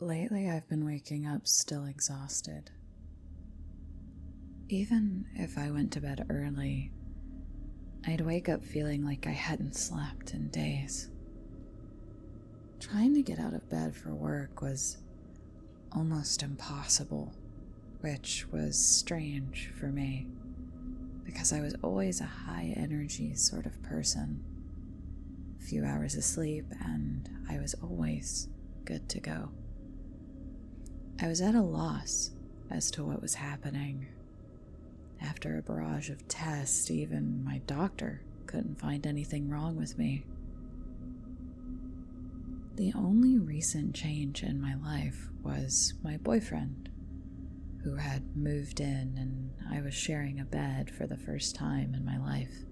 Lately, I've been waking up still exhausted. Even if I went to bed early, I'd wake up feeling like I hadn't slept in days. Trying to get out of bed for work was almost impossible, which was strange for me because I was always a high-energy sort of person. A few hours of sleep and I was always good to go. I was at a loss as to what was happening. After a barrage of tests, even my doctor couldn't find anything wrong with me. The only recent change in my life was my boyfriend, who had moved in and I was sharing a bed for the first time in my life.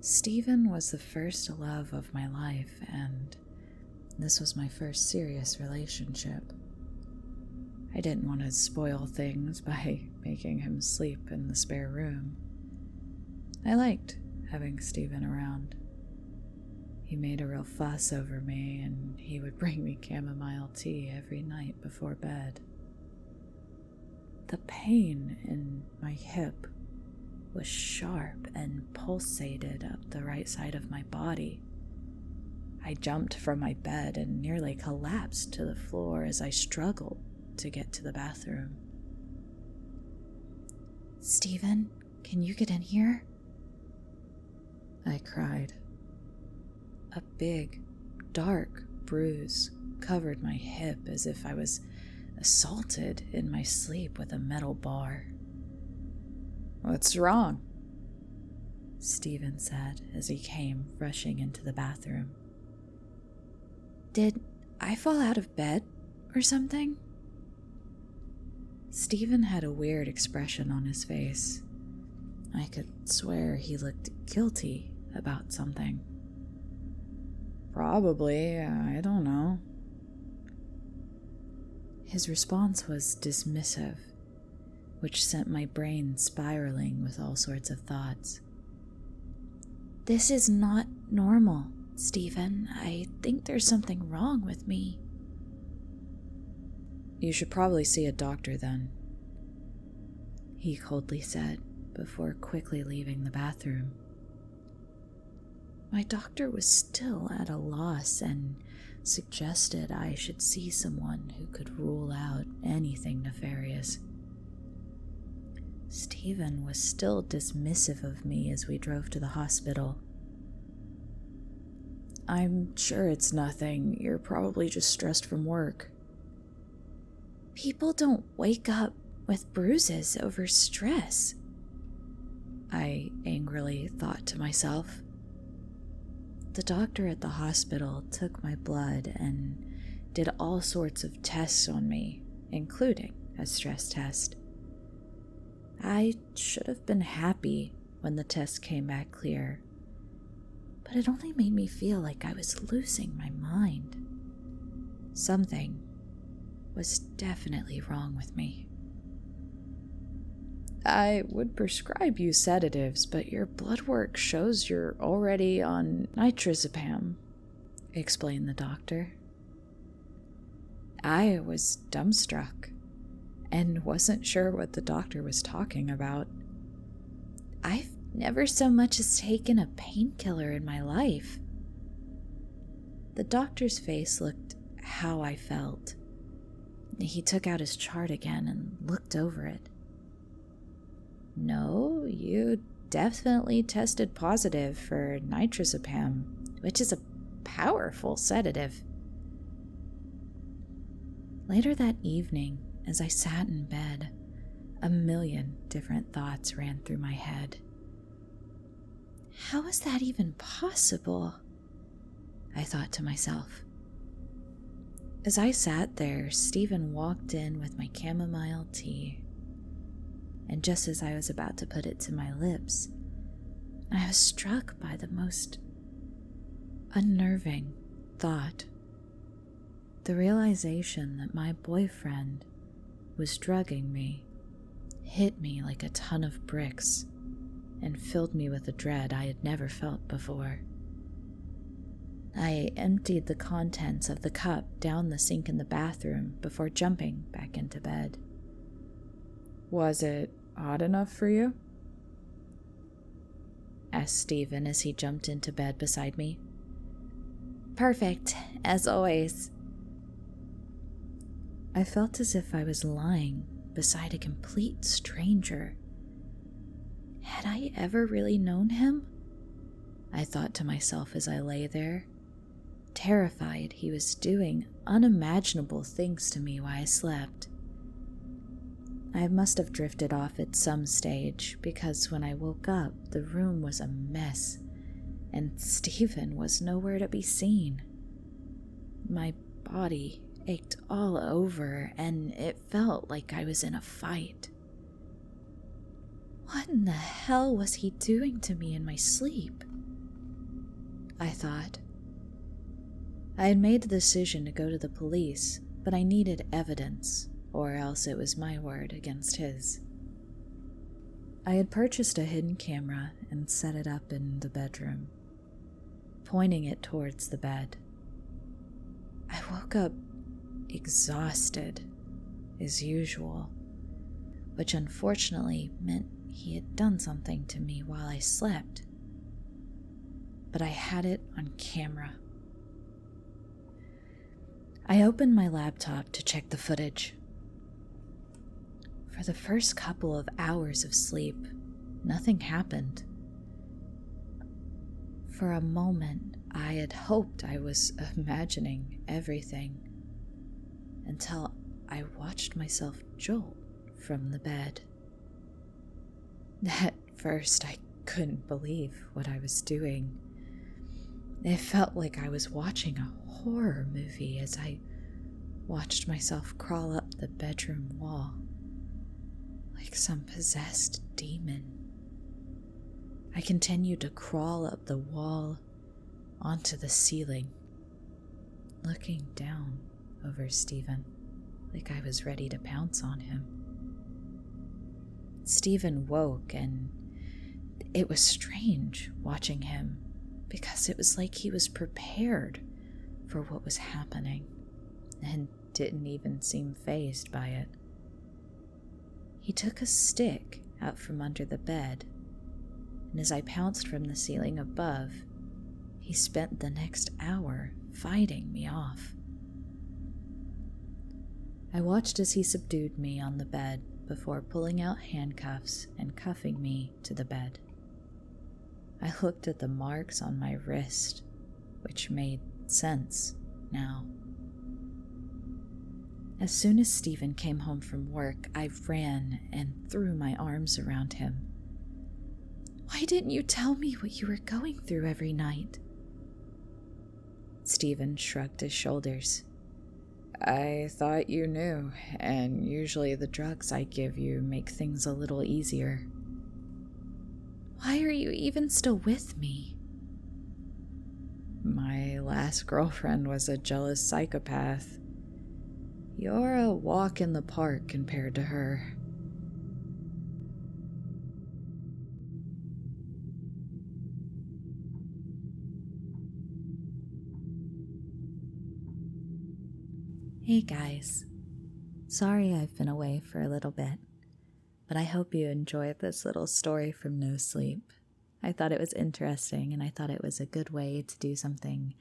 Steven was the first love of my life, and this was my first serious relationship. I didn't want to spoil things by making him sleep in the spare room. I liked having Steven around. He made a real fuss over me, and he would bring me chamomile tea every night before bed. The pain in my hip was sharp and pulsated up the right side of my body. I jumped from my bed and nearly collapsed to the floor as I struggled to get to the bathroom. "Steven, can you get in here?" I cried. A big, dark bruise covered my hip as if I was assaulted in my sleep with a metal bar. "What's wrong?" Steven said as he came rushing into the bathroom. "Did I fall out of bed or something?" Steven had a weird expression on his face. I could swear he looked guilty about something. "Probably, I don't know." His response was dismissive, which sent my brain spiraling with all sorts of thoughts. "This is not normal, Steven. I think there's something wrong with me." "You should probably see a doctor then," he coldly said before quickly leaving the bathroom. My doctor was still at a loss and suggested I should see someone who could rule out anything nefarious. Steven was still dismissive of me as we drove to the hospital. "I'm sure it's nothing. You're probably just stressed from work." "People don't wake up with bruises over stress," I angrily thought to myself. The doctor at the hospital took my blood and did all sorts of tests on me, including a stress test. I should have been happy when the test came back clear, but it only made me feel like I was losing my mind. Something was definitely wrong with me. "I would prescribe you sedatives, but your blood work shows you're already on nitrazepam," explained the doctor. I was dumbstruck and wasn't sure what the doctor was talking about. I've never so much as taken a painkiller in my life. The doctor's face looked how I felt. He took out his chart again and looked over it. "No, you definitely tested positive for nitrazepam, which is a powerful sedative." Later that evening, as I sat in bed, a million different thoughts ran through my head. How is that even possible? I thought to myself. As I sat there, Steven walked in with my chamomile tea, and just as I was about to put it to my lips, I was struck by the most unnerving thought. The realization that my boyfriend was drugging me hit me like a ton of bricks and filled me with a dread I had never felt before. I emptied the contents of the cup down the sink in the bathroom before jumping back into bed. Was it hot enough for you? Asked Stephen as he jumped into bed beside me. Perfect, as always. I felt as if I was lying beside a complete stranger. Had I ever really known him? I thought to myself as I lay there, terrified he was doing unimaginable things to me while I slept. I must have drifted off at some stage because when I woke up, the room was a mess and Stephen was nowhere to be seen. My body ached all over and it felt like I was in a fight. What in the hell was he doing to me in my sleep? I thought. I had made the decision to go to the police, but I needed evidence, or else it was my word against his. I had purchased a hidden camera and set it up in the bedroom, pointing it towards the bed. I woke up exhausted, as usual, which unfortunately meant he had done something to me while I slept. But I had it on camera. I opened my laptop to check the footage. For the first couple of hours of sleep, nothing happened. For a moment, I had hoped I was imagining everything, until I watched myself jolt from the bed. At first, I couldn't believe what I was doing. It felt like I was watching a horror movie as I watched myself crawl up the bedroom wall, like some possessed demon. I continued to crawl up the wall onto the ceiling, looking down over Stephen like I was ready to pounce on him. Stephen woke, and it was strange watching him because it was like he was prepared for what was happening and didn't even seem fazed by it. He took a stick out from under the bed, and as I pounced from the ceiling above, he spent the next hour fighting me off. I watched as he subdued me on the bed before pulling out handcuffs and cuffing me to the bed. I looked at the marks on my wrist, which made sense now. As soon as Stephen came home from work, I ran and threw my arms around him. Why didn't you tell me what you were going through every night? Stephen shrugged his shoulders. I thought you knew, and usually the drugs I give you make things a little easier. Why are you even still with me? My last girlfriend was a jealous psychopath. You're a walk in the park compared to her. Hey guys, sorry I've been away for a little bit, but I hope you enjoyed this little story from No Sleep. I thought it was interesting, and I thought it was a good way to do something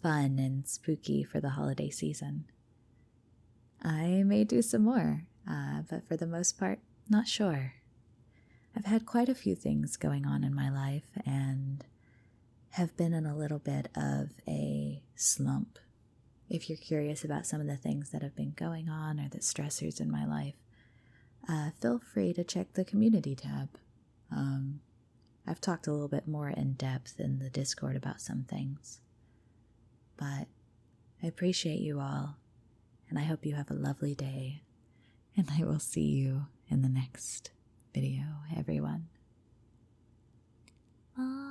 fun and spooky for the holiday season. I may do some more, but for the most part, not sure. I've had quite a few things going on in my life and have been in a little bit of a slump. If you're curious about some of the things that have been going on or the stressors in my life, feel free to check the community tab. I've talked a little bit more in depth in the Discord about some things. But I appreciate you all, and I hope you have a lovely day, and I will see you in the next video, everyone. Bye.